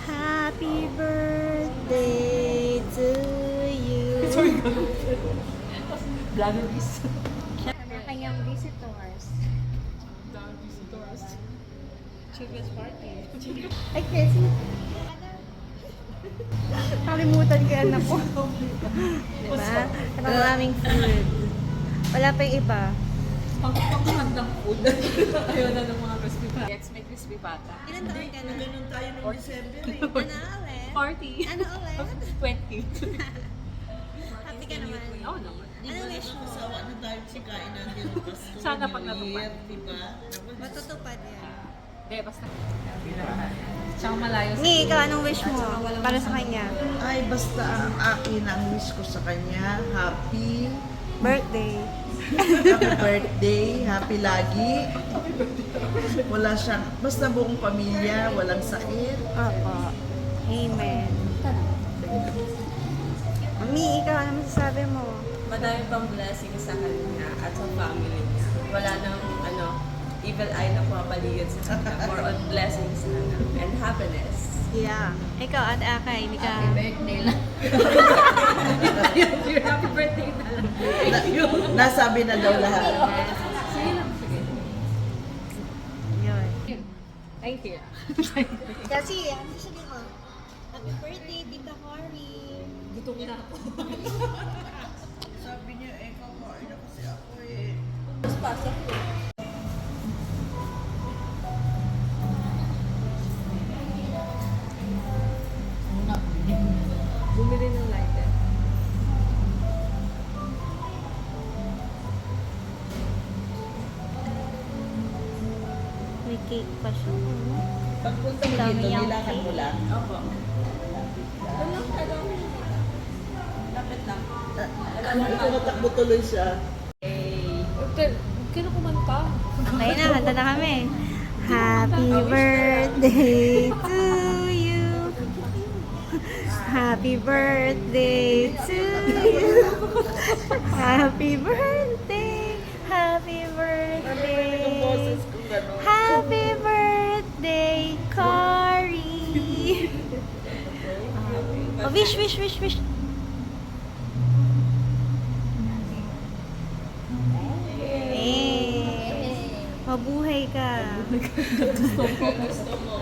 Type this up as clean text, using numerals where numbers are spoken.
Happy birthday to you. Vloggeries. Kanya-kanyang visitors. Visitors. Children's party. Ay, kasi. Kalimutan ko yan na po. Diba? Ito ang aming food. Wala pa yung iba. Panghandang food. Ayaw na ng mga crispy pata. Yes, may crispy pata. Ilan taon ka na? Ganun tayo noong December eh. Ano ulit? 40. Ano ulit? 20. Happy ka naman. Oo naman. Ano wish mo? Sawa na tayo sa kain natin ng Pasko. Sana New pag natupad. Year, diba? Matutupad yan. Hindi, basta. Tsaka malayo sa Ni, ikaw anong wish mo para sa kanya? Ay, basta ang akin, ang wish ko sa kanya, happy Birthday. birthday, happy lagi. Wala siyang, basta buong pamilya, walang sakit. Opo. Amen. Mami, ikaw ano masasabi mo? Madami pang blessing sa kanya at sa family niya. Wala nang evil eye na pumapaligid sa kanya. More on blessings and happiness. Yeah. Ikaw at Akay, hindi ka... birthday lang. Your happy birthday na lang. Nasabi na daw lahat. Sige lang. Sige. Yun. Thank you. Kasi, ano sabi mo? Happy birthday, Tita Cory. Gutom na ako. Sabi niya, kakain na kasi ako eh. Mas pasok ko. Bumili ng lighter. May cake pa siya. Pagpunta mo Dami dito, yung nilakan mo lang. Opo. Lapit lang. Tumatakbo tuloy siya. Kailan kumanta? Okay na, handa na kami. Happy birthday to you. Happy birthday to you. Happy birthday. Happy birthday. Happy birthday, Cory. Oh, wish. Mabuhay ka. Gusto mo.